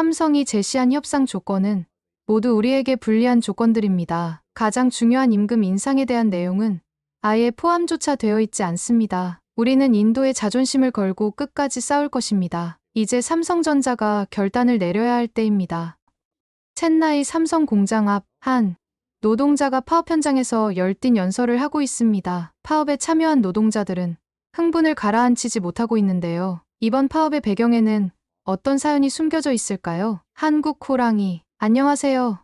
삼성이 제시한 협상 조건은 모두 우리에게 불리한 조건들입니다. 가장 중요한 임금 인상에 대한 내용은 아예 포함조차 되어 있지 않습니다. 우리는 인도의 자존심을 걸고 끝까지 싸울 것입니다. 이제 삼성전자가 결단을 내려야 할 때입니다. 첸나이 삼성 공장 앞 한 노동자가 파업 현장에서 열띤 연설을 하고 있습니다. 파업에 참여한 노동자들은 흥분을 가라앉히지 못하고 있는데요. 이번 파업의 배경에는 어떤 사연이 숨겨져 있을까요? 한국 호랑이. 안녕하세요.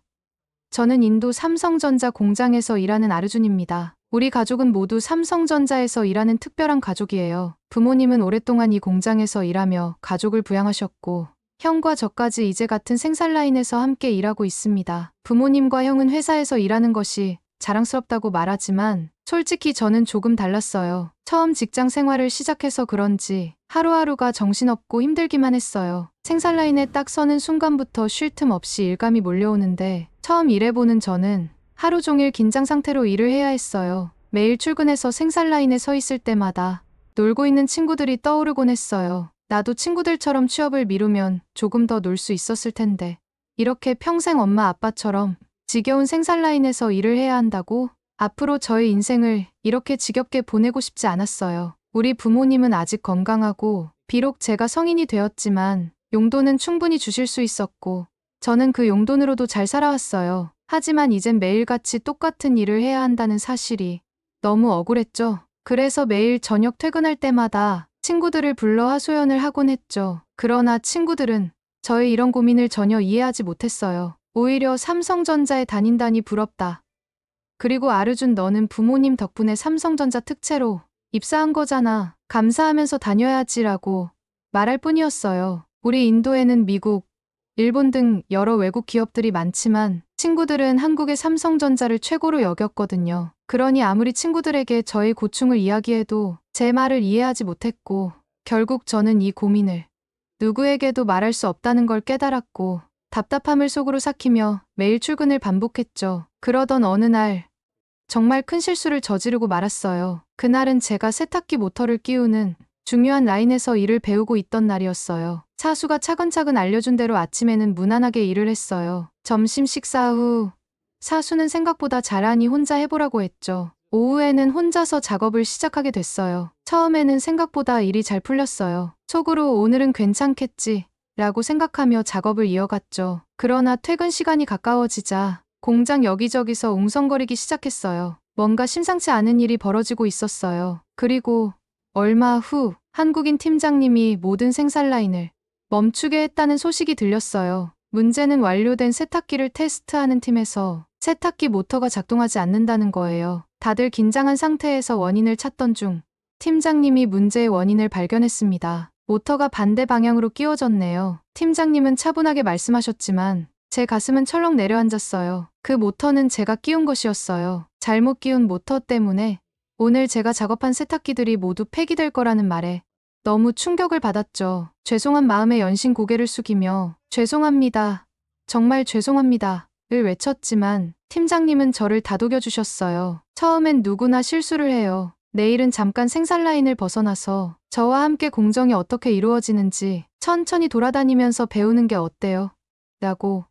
저는 인도 삼성전자 공장에서 일하는 아르준입니다. 우리 가족은 모두 삼성전자에서 일하는 특별한 가족이에요. 부모님은 오랫동안 이 공장에서 일하며 가족을 부양하셨고 형과 저까지 이제 같은 생산 라인에서 함께 일하고 있습니다. 부모님과 형은 회사에서 일하는 것이 자랑스럽다고 말하지만 솔직히 저는 조금 달랐어요. 처음 직장 생활을 시작해서 그런지 하루하루가 정신없고 힘들기만 했어요. 생산 라인에 딱 서는 순간부터 쉴 틈 없이 일감이 몰려오는데 처음 일해보는 저는 하루 종일 긴장 상태로 일을 해야 했어요. 매일 출근해서 생산 라인에 서 있을 때마다 놀고 있는 친구들이 떠오르곤 했어요. 나도 친구들처럼 취업을 미루면 조금 더 놀 수 있었을 텐데 이렇게 평생 엄마 아빠처럼 지겨운 생산 라인에서 일을 해야 한다고? 앞으로 저의 인생을 이렇게 지겹게 보내고 싶지 않았어요. 우리 부모님은 아직 건강하고 비록 제가 성인이 되었지만 용돈은 충분히 주실 수 있었고 저는 그 용돈으로도 잘 살아왔어요. 하지만 이젠 매일같이 똑같은 일을 해야 한다는 사실이 너무 억울했죠. 그래서 매일 저녁 퇴근할 때마다 친구들을 불러 하소연을 하곤 했죠. 그러나 친구들은 저의 이런 고민을 전혀 이해하지 못했어요. 오히려 삼성전자에 다닌다니 부럽다. 그리고 아르준 너는 부모님 덕분에 삼성전자 특채로 입사한 거잖아. 감사하면서 다녀야지라고 말할 뿐이었어요. 우리 인도에는 미국, 일본 등 여러 외국 기업들이 많지만 친구들은 한국의 삼성전자를 최고로 여겼거든요. 그러니 아무리 친구들에게 저의 고충을 이야기해도 제 말을 이해하지 못했고 결국 저는 이 고민을 누구에게도 말할 수 없다는 걸 깨달았고 답답함을 속으로 삭히며 매일 출근을 반복했죠. 그러던 어느 날 정말 큰 실수를 저지르고 말았어요. 그날은 제가 세탁기 모터를 끼우는 중요한 라인에서 일을 배우고 있던 날이었어요. 사수가 차근차근 알려준 대로 아침에는 무난하게 일을 했어요. 점심 식사 후 사수는 생각보다 잘하니 혼자 해보라고 했죠. 오후에는 혼자서 작업을 시작하게 됐어요. 처음에는 생각보다 일이 잘 풀렸어요. 속으로 오늘은 괜찮겠지 라고 생각하며 작업을 이어갔죠. 그러나 퇴근 시간이 가까워지자 공장 여기저기서 웅성거리기 시작했어요. 뭔가 심상치 않은 일이 벌어지고 있었어요. 그리고 얼마 후 한국인 팀장님이 모든 생산 라인을 멈추게 했다는 소식이 들렸어요. 문제는 완료된 세탁기를 테스트하는 팀에서 세탁기 모터가 작동하지 않는다는 거예요. 다들 긴장한 상태에서 원인을 찾던 중 팀장님이 문제의 원인을 발견했습니다. 모터가 반대 방향으로 끼워졌네요. 팀장님은 차분하게 말씀하셨지만 제 가슴은 철렁 내려앉았어요. 그 모터는 제가 끼운 것이었어요. 잘못 끼운 모터 때문에 오늘 제가 작업한 세탁기들이 모두 폐기될 거라는 말에 너무 충격을 받았죠. 죄송한 마음에 연신 고개를 숙이며 죄송합니다. 정말 죄송합니다. 를 외쳤지만 팀장님은 저를 다독여 주셨어요. 처음엔 누구나 실수를 해요. 내일은 잠깐 생산 라인을 벗어나서 저와 함께 공정이 어떻게 이루어지는지 천천히 돌아다니면서 배우는 게 어때요? 라고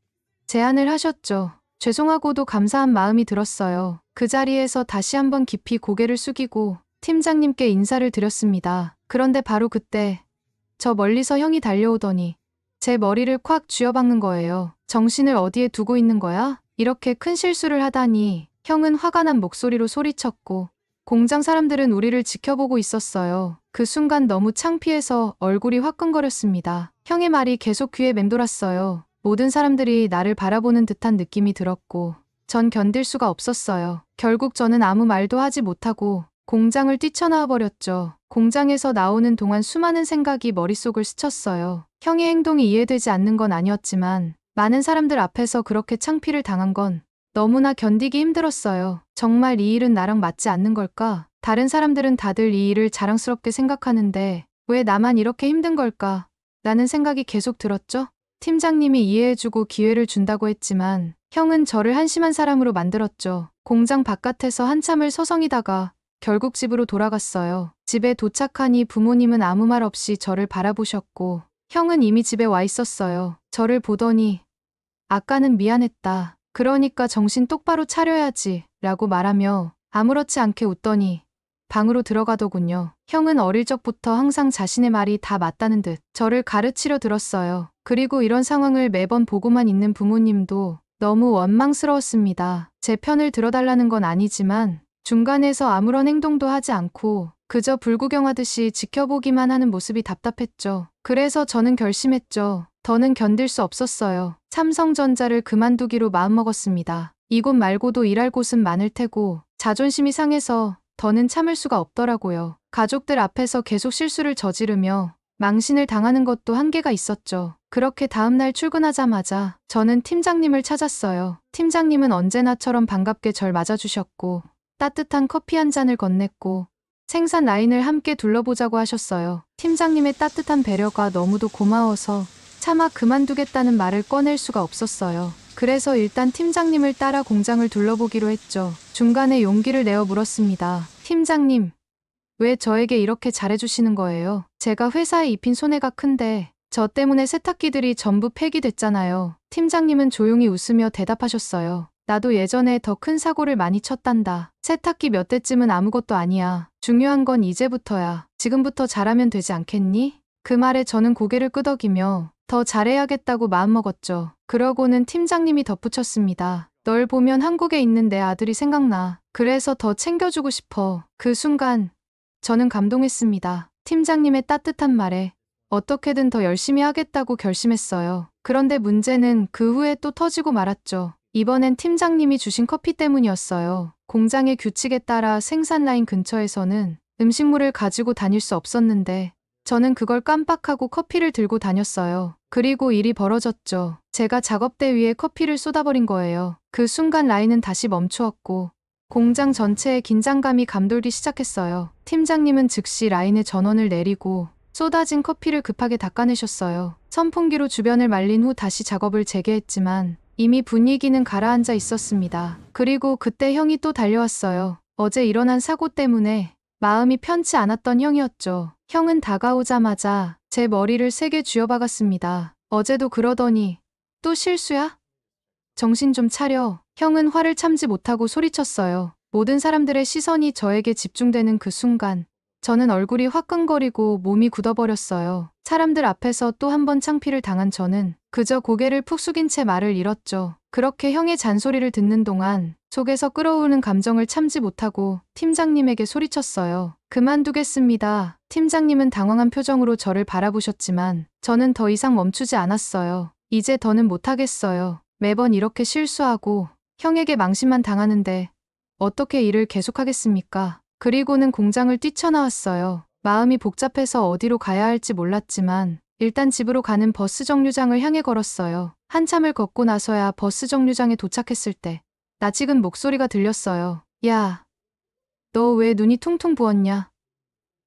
제안을 하셨죠. 죄송하고도 감사한 마음이 들었어요. 그 자리에서 다시 한번 깊이 고개를 숙이고 팀장님께 인사를 드렸습니다. 그런데 바로 그때 저 멀리서 형이 달려오더니 제 머리를 콱 쥐어박는 거예요. 정신을 어디에 두고 있는 거야? 이렇게 큰 실수를 하다니. 형은 화가 난 목소리로 소리쳤고 공장 사람들은 우리를 지켜보고 있었어요. 그 순간 너무 창피해서 얼굴이 화끈거렸습니다. 형의 말이 계속 귀에 맴돌았어요. 모든 사람들이 나를 바라보는 듯한 느낌이 들었고 전 견딜 수가 없었어요. 결국 저는 아무 말도 하지 못하고 공장을 뛰쳐나와 버렸죠. 공장에서 나오는 동안 수많은 생각이 머릿속을 스쳤어요. 형의 행동이 이해되지 않는 건 아니었지만 많은 사람들 앞에서 그렇게 창피를 당한 건 너무나 견디기 힘들었어요. 정말 이 일은 나랑 맞지 않는 걸까? 다른 사람들은 다들 이 일을 자랑스럽게 생각하는데 왜 나만 이렇게 힘든 걸까? 라는 생각이 계속 들었죠. 팀장님이 이해해주고 기회를 준다고 했지만 형은 저를 한심한 사람으로 만들었죠. 공장 바깥에서 한참을 서성이다가 결국 집으로 돌아갔어요. 집에 도착하니 부모님은 아무 말 없이 저를 바라보셨고 형은 이미 집에 와 있었어요. 저를 보더니 아까는 미안했다. 그러니까 정신 똑바로 차려야지 라고 말하며 아무렇지 않게 웃더니 방으로 들어가더군요. 형은 어릴 적부터 항상 자신의 말이 다 맞다는 듯 저를 가르치려 들었어요. 그리고 이런 상황을 매번 보고만 있는 부모님도 너무 원망스러웠습니다. 제 편을 들어달라는 건 아니지만 중간에서 아무런 행동도 하지 않고 그저 불구경하듯이 지켜보기만 하는 모습이 답답했죠. 그래서 저는 결심했죠. 더는 견딜 수 없었어요. 삼성전자를 그만두기로 마음먹었습니다. 이곳 말고도 일할 곳은 많을 테고 자존심이 상해서 더는 참을 수가 없더라고요. 가족들 앞에서 계속 실수를 저지르며 망신을 당하는 것도 한계가 있었죠. 그렇게 다음날 출근하자마자 저는 팀장님을 찾았어요. 팀장님은 언제나처럼 반갑게 절 맞아주셨고 따뜻한 커피 한 잔을 건넸고 생산 라인을 함께 둘러보자고 하셨어요. 팀장님의 따뜻한 배려가 너무도 고마워서 차마 그만두겠다는 말을 꺼낼 수가 없었어요. 그래서 일단 팀장님을 따라 공장을 둘러보기로 했죠. 중간에 용기를 내어 물었습니다. 팀장님, 왜 저에게 이렇게 잘해주시는 거예요? 제가 회사에 입힌 손해가 큰데 저 때문에 세탁기들이 전부 폐기됐잖아요. 팀장님은 조용히 웃으며 대답하셨어요. 나도 예전에 더 큰 사고를 많이 쳤단다. 세탁기 몇 대쯤은 아무것도 아니야. 중요한 건 이제부터야. 지금부터 잘하면 되지 않겠니? 그 말에 저는 고개를 끄덕이며 더 잘해야겠다고 마음먹었죠. 그러고는 팀장님이 덧붙였습니다. 널 보면 한국에 있는 내 아들이 생각나. 그래서 더 챙겨주고 싶어. 그 순간 저는 감동했습니다. 팀장님의 따뜻한 말에 어떻게든 더 열심히 하겠다고 결심했어요. 그런데 문제는 그 후에 또 터지고 말았죠. 이번엔 팀장님이 주신 커피 때문이었어요. 공장의 규칙에 따라 생산 라인 근처에서는 음식물을 가지고 다닐 수 없었는데 저는 그걸 깜빡하고 커피를 들고 다녔어요. 그리고 일이 벌어졌죠. 제가 작업대 위에 커피를 쏟아버린 거예요. 그 순간 라인은 다시 멈추었고 공장 전체에 긴장감이 감돌기 시작했어요. 팀장님은 즉시 라인에 전원을 내리고 쏟아진 커피를 급하게 닦아내셨어요. 선풍기로 주변을 말린 후 다시 작업을 재개했지만 이미 분위기는 가라앉아 있었습니다. 그리고 그때 형이 또 달려왔어요. 어제 일어난 사고 때문에 마음이 편치 않았던 형이었죠. 형은 다가오자마자 제 머리를 세게 쥐어박았습니다. 어제도 그러더니 또 실수야? 정신 좀 차려. 형은 화를 참지 못하고 소리쳤어요. 모든 사람들의 시선이 저에게 집중되는 그 순간 저는 얼굴이 화끈거리고 몸이 굳어버렸어요. 사람들 앞에서 또 한 번 창피를 당한 저는 그저 고개를 푹 숙인 채 말을 잃었죠. 그렇게 형의 잔소리를 듣는 동안 속에서 끓어오르는 감정을 참지 못하고 팀장님에게 소리쳤어요. 그만두겠습니다. 팀장님은 당황한 표정으로 저를 바라보셨지만 저는 더 이상 멈추지 않았어요. 이제 더는 못하겠어요. 매번 이렇게 실수하고 형에게 망신만 당하는데 어떻게 일을 계속하겠습니까? 그리고는 공장을 뛰쳐나왔어요. 마음이 복잡해서 어디로 가야 할지 몰랐지만 일단 집으로 가는 버스 정류장을 향해 걸었어요. 한참을 걷고 나서야 버스 정류장에 도착했을 때 낯익은 목소리가 들렸어요. 야, 너 왜 눈이 퉁퉁 부었냐?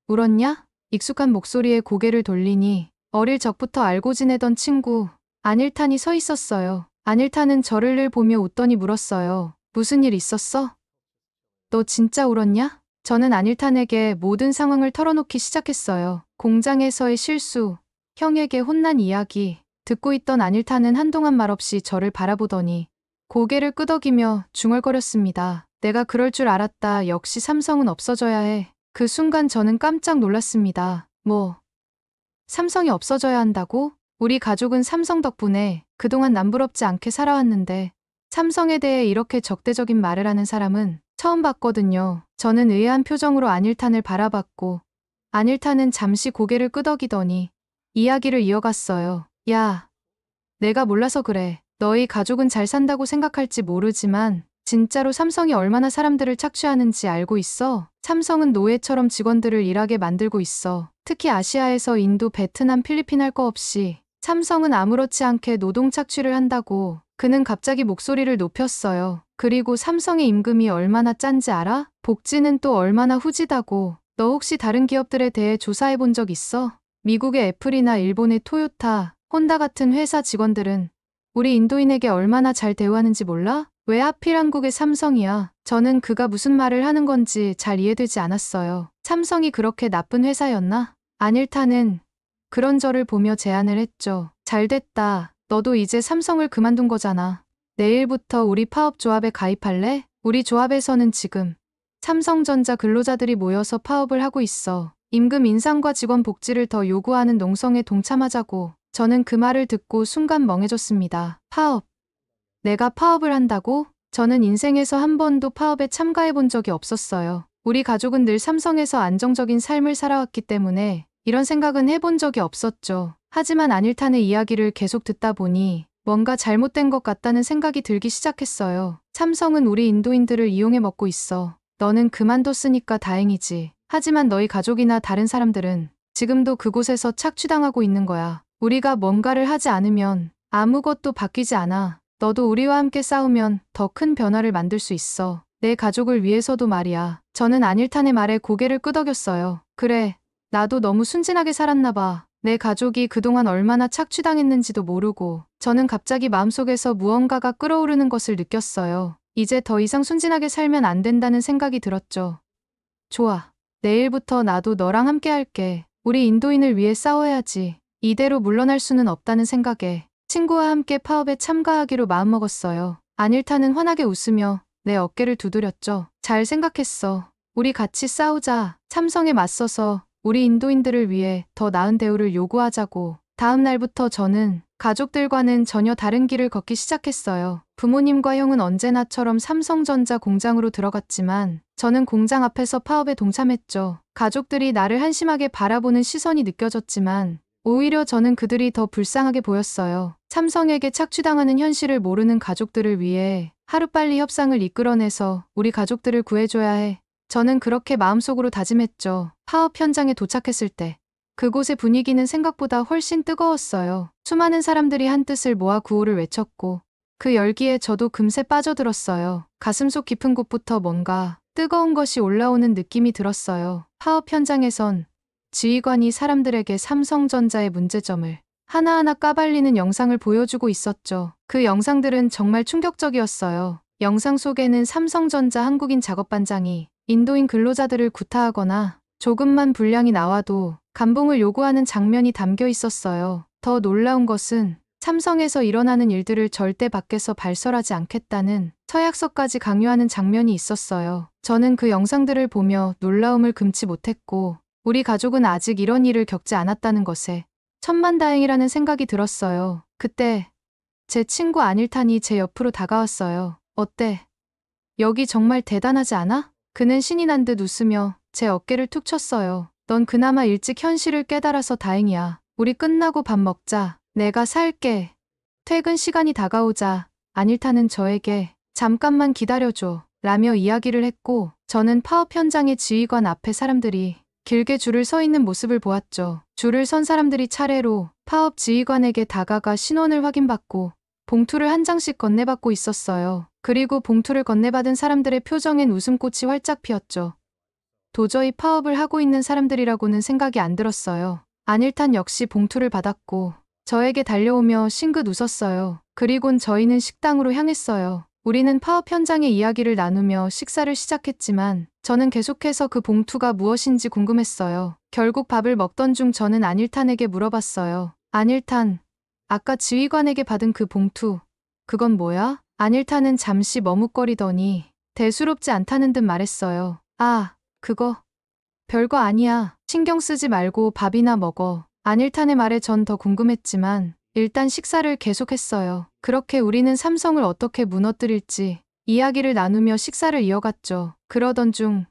울었냐? 익숙한 목소리에 고개를 돌리니 어릴 적부터 알고 지내던 친구 안일탄이 서 있었어요. 안일탄은 저를 늘 보며 웃더니 물었어요. 무슨 일 있었어? 너 진짜 울었냐? 저는 안일탄에게 모든 상황을 털어놓기 시작했어요. 공장에서의 실수, 형에게 혼난 이야기. 듣고 있던 안일탄은 한동안 말없이 저를 바라보더니 고개를 끄덕이며 중얼거렸습니다. 내가 그럴 줄 알았다. 역시 삼성은 없어져야 해. 그 순간 저는 깜짝 놀랐습니다. 뭐, 삼성이 없어져야 한다고? 우리 가족은 삼성 덕분에 그동안 남부럽지 않게 살아왔는데 삼성에 대해 이렇게 적대적인 말을 하는 사람은 처음 봤거든요. 저는 의아한 표정으로 안일탄을 바라봤고 안일탄은 잠시 고개를 끄덕이더니 이야기를 이어갔어요. 야, 내가 몰라서 그래. 너희 가족은 잘 산다고 생각할지 모르지만 진짜로 삼성이 얼마나 사람들을 착취하는지 알고 있어? 삼성은 노예처럼 직원들을 일하게 만들고 있어. 특히 아시아에서 인도, 베트남, 필리핀 할 거 없이 삼성은 아무렇지 않게 노동 착취를 한다고. 그는 갑자기 목소리를 높였어요. 그리고 삼성의 임금이 얼마나 짠지 알아? 복지는 또 얼마나 후지다고. 너 혹시 다른 기업들에 대해 조사해 본 적 있어? 미국의 애플이나 일본의 토요타, 혼다 같은 회사 직원들은 우리 인도인에게 얼마나 잘 대우하는지 몰라? 왜 하필 한국의 삼성이야? 저는 그가 무슨 말을 하는 건지 잘 이해되지 않았어요. 삼성이 그렇게 나쁜 회사였나? 안일탄은 그런 저를 보며 제안을 했죠. 잘 됐다. 너도 이제 삼성을 그만둔 거잖아. 내일부터 우리 파업조합에 가입할래? 우리 조합에서는 지금 삼성전자 근로자들이 모여서 파업을 하고 있어. 임금 인상과 직원 복지를 더 요구하는 농성에 동참하자고. 저는 그 말을 듣고 순간 멍해졌습니다. 파업. 내가 파업을 한다고? 저는 인생에서 한 번도 파업에 참가해 본 적이 없었어요. 우리 가족은 늘 삼성에서 안정적인 삶을 살아왔기 때문에 이런 생각은 해본 적이 없었죠. 하지만 안일탄의 이야기를 계속 듣다 보니 뭔가 잘못된 것 같다는 생각이 들기 시작했어요. 삼성은 우리 인도인들을 이용해 먹고 있어. 너는 그만뒀으니까 다행이지. 하지만 너희 가족이나 다른 사람들은 지금도 그곳에서 착취당하고 있는 거야. 우리가 뭔가를 하지 않으면 아무것도 바뀌지 않아. 너도 우리와 함께 싸우면 더 큰 변화를 만들 수 있어. 내 가족을 위해서도 말이야. 저는 안일탄의 말에 고개를 끄덕였어요. 그래, 나도 너무 순진하게 살았나 봐. 내 가족이 그동안 얼마나 착취당했는지도 모르고 저는 갑자기 마음속에서 무언가가 끓어오르는 것을 느꼈어요. 이제 더 이상 순진하게 살면 안 된다는 생각이 들었죠. 좋아. 내일부터 나도 너랑 함께 할게. 우리 인도인을 위해 싸워야지. 이대로 물러날 수는 없다는 생각에 친구와 함께 파업에 참가하기로 마음먹었어요. 안일탄은 환하게 웃으며 내 어깨를 두드렸죠. 잘 생각했어. 우리 같이 싸우자. 삼성에 맞서서 우리 인도인들을 위해 더 나은 대우를 요구하자고. 다음 날부터 저는 가족들과는 전혀 다른 길을 걷기 시작했어요. 부모님과 형은 언제나처럼 삼성전자 공장으로 들어갔지만 저는 공장 앞에서 파업에 동참했죠. 가족들이 나를 한심하게 바라보는 시선이 느껴졌지만 오히려 저는 그들이 더 불쌍하게 보였어요. 삼성에게 착취당하는 현실을 모르는 가족들을 위해 하루빨리 협상을 이끌어내서 우리 가족들을 구해줘야 해. 저는 그렇게 마음속으로 다짐했죠. 파업 현장에 도착했을 때 그곳의 분위기는 생각보다 훨씬 뜨거웠어요. 수많은 사람들이 한뜻을 모아 구호를 외쳤고 그 열기에 저도 금세 빠져들었어요. 가슴속 깊은 곳부터 뭔가 뜨거운 것이 올라오는 느낌이 들었어요. 파업 현장에선 지휘관이 사람들에게 삼성전자의 문제점을 하나하나 까발리는 영상을 보여주고 있었죠. 그 영상들은 정말 충격적이었어요. 영상 속에는 삼성전자 한국인 작업반장이 인도인 근로자들을 구타하거나 조금만 분량이 나와도 감봉을 요구하는 장면이 담겨 있었어요. 더 놀라운 것은 삼성에서 일어나는 일들을 절대 밖에서 발설하지 않겠다는 서약서까지 강요하는 장면이 있었어요. 저는 그 영상들을 보며 놀라움을 금치 못했고 우리 가족은 아직 이런 일을 겪지 않았다는 것에 천만다행이라는 생각이 들었어요. 그때 제 친구 안일탄이 제 옆으로 다가왔어요. 어때? 여기 정말 대단하지 않아? 그는 신이 난 듯 웃으며 제 어깨를 툭 쳤어요. 넌 그나마 일찍 현실을 깨달아서 다행이야. 우리 끝나고 밥 먹자. 내가 살게. 퇴근 시간이 다가오자 안일탄은 저에게 잠깐만 기다려줘 라며 이야기를 했고 저는 파업 현장의 지휘관 앞에 사람들이 길게 줄을 서 있는 모습을 보았죠. 줄을 선 사람들이 차례로 파업 지휘관에게 다가가 신원을 확인받고 봉투를 한 장씩 건네받고 있었어요. 그리고 봉투를 건네받은 사람들의 표정엔 웃음꽃이 활짝 피었죠. 도저히 파업을 하고 있는 사람들이라고는 생각이 안 들었어요. 안일탄 역시 봉투를 받았고 저에게 달려오며 싱긋 웃었어요. 그리곤 저희는 식당으로 향했어요. 우리는 파업 현장의 이야기를 나누며 식사를 시작했지만 저는 계속해서 그 봉투가 무엇인지 궁금했어요. 결국 밥을 먹던 중 저는 안일탄에게 물어봤어요. 안일탄, 아까 지휘관에게 받은 그 봉투, 그건 뭐야? 안일탄은 잠시 머뭇거리더니 대수롭지 않다는 듯 말했어요. 아, 그거 별거 아니야. 신경 쓰지 말고 밥이나 먹어. 안일탄의 말에 전 더 궁금했지만 일단 식사를 계속했어요. 그렇게 우리는 삼성을 어떻게 무너뜨릴지 이야기를 나누며 식사를 이어갔죠. 그러던 중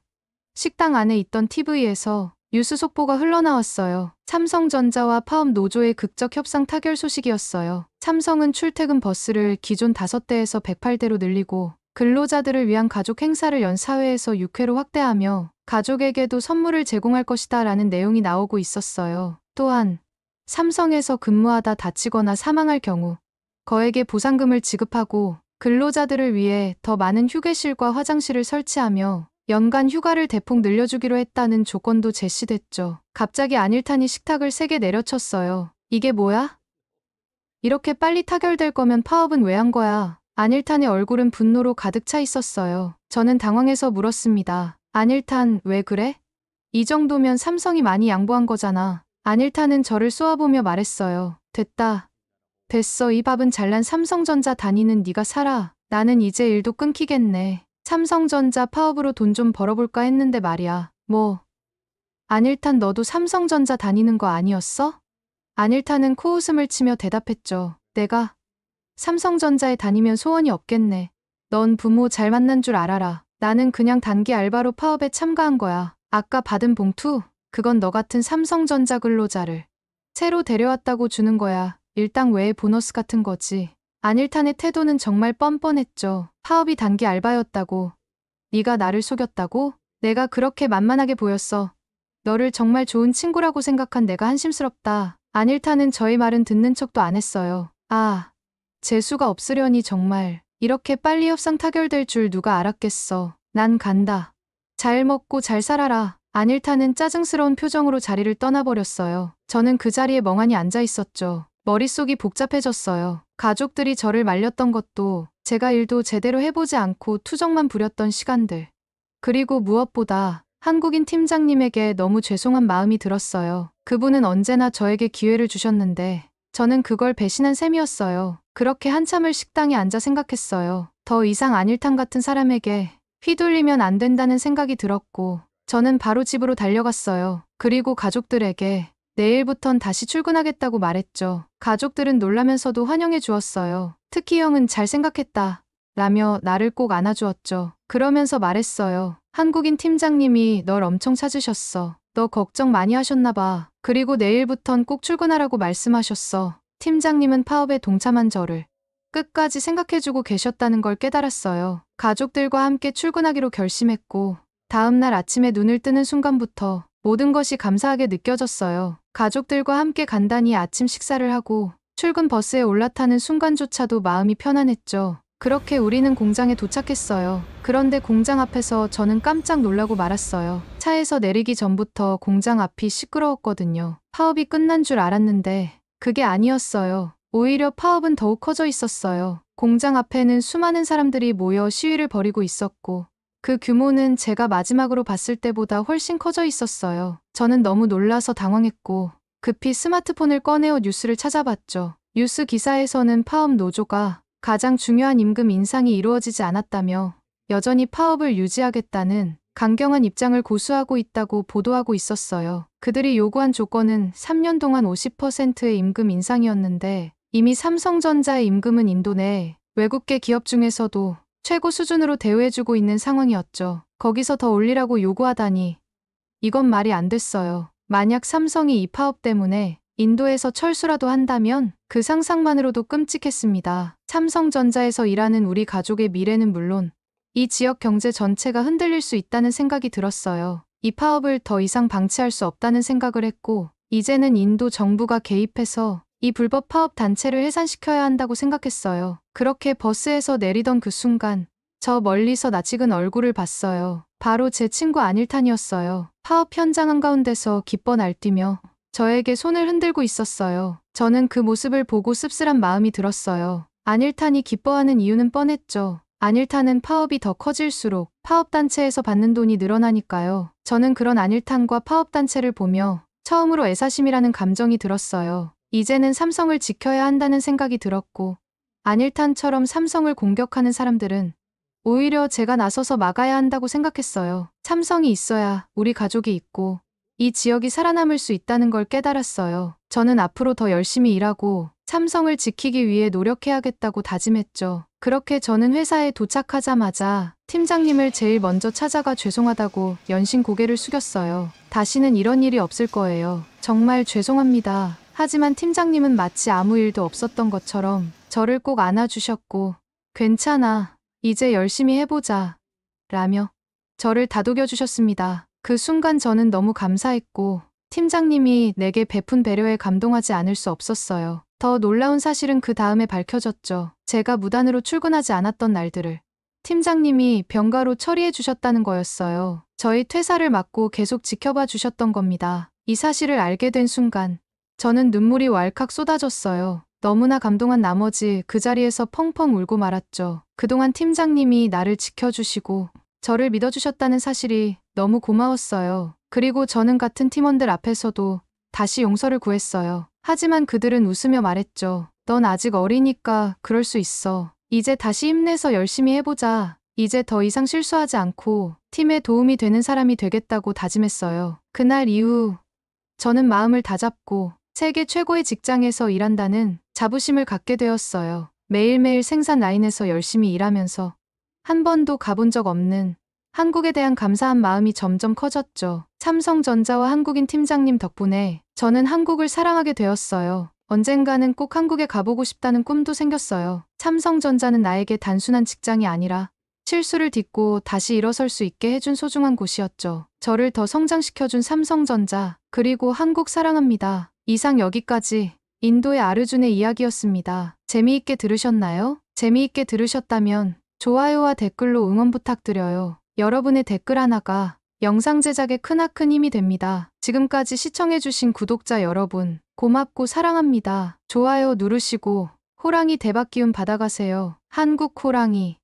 식당 안에 있던 TV에서 뉴스 속보가 흘러나왔어요. 삼성전자와 파업 노조의 극적 협상 타결 소식이었어요. 삼성은 출퇴근 버스를 기존 5대에서 108대로 늘리고 근로자들을 위한 가족 행사를 연 4회에서 6회로 확대하며 가족에게도 선물을 제공할 것이다 라는 내용이 나오고 있었어요. 또한 삼성에서 근무하다 다치거나 사망할 경우 거액의 보상금을 지급하고 근로자들을 위해 더 많은 휴게실과 화장실을 설치하며 연간 휴가를 대폭 늘려주기로 했다는 조건도 제시됐죠. 갑자기 안일탄이 식탁을 3개 내려쳤어요. 이게 뭐야? 이렇게 빨리 타결될 거면 파업은 왜 한 거야? 안일탄의 얼굴은 분노로 가득 차 있었어요. 저는 당황해서 물었습니다. 안일탄, 왜 그래? 이 정도면 삼성이 많이 양보한 거잖아. 안일탄은 저를 쏘아보며 말했어요. 됐다. 됐어. 이 밥은 잘난 삼성전자 다니는 네가 사라. 나는 이제 일도 끊기겠네. 삼성전자 파업으로 돈 좀 벌어볼까 했는데 말이야. 뭐. 안일탄 너도 삼성전자 다니는 거 아니었어? 안일탄은 코웃음을 치며 대답했죠. 내가 삼성전자에 다니면 소원이 없겠네. 넌 부모 잘 만난 줄 알아라. 나는 그냥 단기 알바로 파업에 참가한 거야. 아까 받은 봉투? 그건 너 같은 삼성전자 근로자를 새로 데려왔다고 주는 거야. 일당 외에 보너스 같은 거지. 안일탄의 태도는 정말 뻔뻔했죠. 파업이 단기 알바였다고. 네가 나를 속였다고? 내가 그렇게 만만하게 보였어. 너를 정말 좋은 친구라고 생각한 내가 한심스럽다. 안일탄은 저의 말은 듣는 척도 안 했어요. 아, 재수가 없으려니 정말. 이렇게 빨리 협상 타결될 줄 누가 알았겠어. 난 간다. 잘 먹고 잘 살아라. 안일탄은 짜증스러운 표정으로 자리를 떠나버렸어요. 저는 그 자리에 멍하니 앉아 있었죠. 머릿속이 복잡해졌어요. 가족들이 저를 말렸던 것도, 제가 일도 제대로 해보지 않고 투정만 부렸던 시간들. 그리고 무엇보다 한국인 팀장님에게 너무 죄송한 마음이 들었어요. 그분은 언제나 저에게 기회를 주셨는데 저는 그걸 배신한 셈이었어요. 그렇게 한참을 식당에 앉아 생각했어요. 더 이상 안일탄 같은 사람에게 휘둘리면 안 된다는 생각이 들었고 저는 바로 집으로 달려갔어요. 그리고 가족들에게 내일부턴 다시 출근하겠다고 말했죠. 가족들은 놀라면서도 환영해 주었어요. 특히 형은 잘 생각했다 라며 나를 꼭 안아주었죠. 그러면서 말했어요. 한국인 팀장님이 널 엄청 찾으셨어. 너 걱정 많이 하셨나 봐. 그리고 내일부턴 꼭 출근하라고 말씀하셨어. 팀장님은 파업에 동참한 저를 끝까지 생각해주고 계셨다는 걸 깨달았어요. 가족들과 함께 출근하기로 결심했고 다음날 아침에 눈을 뜨는 순간부터 모든 것이 감사하게 느껴졌어요. 가족들과 함께 간단히 아침 식사를 하고 출근 버스에 올라타는 순간조차도 마음이 편안했죠. 그렇게 우리는 공장에 도착했어요. 그런데 공장 앞에서 저는 깜짝 놀라고 말았어요. 차에서 내리기 전부터 공장 앞이 시끄러웠거든요. 파업이 끝난 줄 알았는데 그게 아니었어요. 오히려 파업은 더욱 커져 있었어요. 공장 앞에는 수많은 사람들이 모여 시위를 벌이고 있었고 그 규모는 제가 마지막으로 봤을 때보다 훨씬 커져 있었어요. 저는 너무 놀라서 당황했고 급히 스마트폰을 꺼내어 뉴스를 찾아봤죠. 뉴스 기사에서는 파업 노조가 가장 중요한 임금 인상이 이루어지지 않았다며 여전히 파업을 유지하겠다는 강경한 입장을 고수하고 있다고 보도하고 있었어요. 그들이 요구한 조건은 3년 동안 50%의 임금 인상이었는데 이미 삼성전자의 임금은 인도 내 외국계 기업 중에서도 최고 수준으로 대우해주고 있는 상황이었죠. 거기서 더 올리라고 요구하다니 이건 말이 안 됐어요. 만약 삼성이 이 파업 때문에 인도에서 철수라도 한다면 그 상상만으로도 끔찍했습니다. 삼성전자에서 일하는 우리 가족의 미래는 물론 이 지역 경제 전체가 흔들릴 수 있다는 생각이 들었어요. 이 파업을 더 이상 방치할 수 없다는 생각을 했고 이제는 인도 정부가 개입해서 이 불법 파업 단체를 해산시켜야 한다고 생각했어요. 그렇게 버스에서 내리던 그 순간 저 멀리서 낯익은 얼굴을 봤어요. 바로 제 친구 안일탄이었어요. 파업 현장 한가운데서 기뻐 날뛰며 저에게 손을 흔들고 있었어요. 저는 그 모습을 보고 씁쓸한 마음이 들었어요. 안일탄이 기뻐하는 이유는 뻔했죠. 안일탄은 파업이 더 커질수록 파업단체에서 받는 돈이 늘어나니까요. 저는 그런 안일탄과 파업단체를 보며 처음으로 애사심이라는 감정이 들었어요. 이제는 삼성을 지켜야 한다는 생각이 들었고 안일탄처럼 삼성을 공격하는 사람들은 오히려 제가 나서서 막아야 한다고 생각했어요. 삼성이 있어야 우리 가족이 있고 이 지역이 살아남을 수 있다는 걸 깨달았어요. 저는 앞으로 더 열심히 일하고 삼성을 지키기 위해 노력해야겠다고 다짐했죠. 그렇게 저는 회사에 도착하자마자 팀장님을 제일 먼저 찾아가 죄송하다고 연신 고개를 숙였어요. 다시는 이런 일이 없을 거예요. 정말 죄송합니다. 하지만 팀장님은 마치 아무 일도 없었던 것처럼 저를 꼭 안아주셨고 괜찮아. 이제 열심히 해보자. 라며 저를 다독여 주셨습니다. 그 순간 저는 너무 감사했고 팀장님이 내게 베푼 배려에 감동하지 않을 수 없었어요. 더 놀라운 사실은 그 다음에 밝혀졌죠. 제가 무단으로 출근하지 않았던 날들을 팀장님이 병가로 처리해 주셨다는 거였어요. 저희 퇴사를 막고 계속 지켜봐 주셨던 겁니다. 이 사실을 알게 된 순간 저는 눈물이 왈칵 쏟아졌어요. 너무나 감동한 나머지 그 자리에서 펑펑 울고 말았죠. 그동안 팀장님이 나를 지켜주시고 저를 믿어주셨다는 사실이 너무 고마웠어요. 그리고 저는 같은 팀원들 앞에서도 다시 용서를 구했어요. 하지만 그들은 웃으며 말했죠. 넌 아직 어리니까 그럴 수 있어. 이제 다시 힘내서 열심히 해보자. 이제 더 이상 실수하지 않고 팀에 도움이 되는 사람이 되겠다고 다짐했어요. 그날 이후 저는 마음을 다잡고 세계 최고의 직장에서 일한다는 자부심을 갖게 되었어요. 매일매일 생산 라인에서 열심히 일하면서 한 번도 가본 적 없는 한국에 대한 감사한 마음이 점점 커졌죠. 삼성전자와 한국인 팀장님 덕분에 저는 한국을 사랑하게 되었어요. 언젠가는 꼭 한국에 가보고 싶다는 꿈도 생겼어요. 삼성전자는 나에게 단순한 직장이 아니라 실수를 딛고 다시 일어설 수 있게 해준 소중한 곳이었죠. 저를 더 성장시켜준 삼성전자, 그리고 한국 사랑합니다. 이상 여기까지 인도의 아르준의 이야기였습니다. 재미있게 들으셨나요? 재미있게 들으셨다면 좋아요와 댓글로 응원 부탁드려요. 여러분의 댓글 하나가 영상 제작에 크나큰 힘이 됩니다. 지금까지 시청해주신 구독자 여러분, 고맙고 사랑합니다. 좋아요 누르시고 호랑이 대박 기운 받아가세요. 한국 호랑이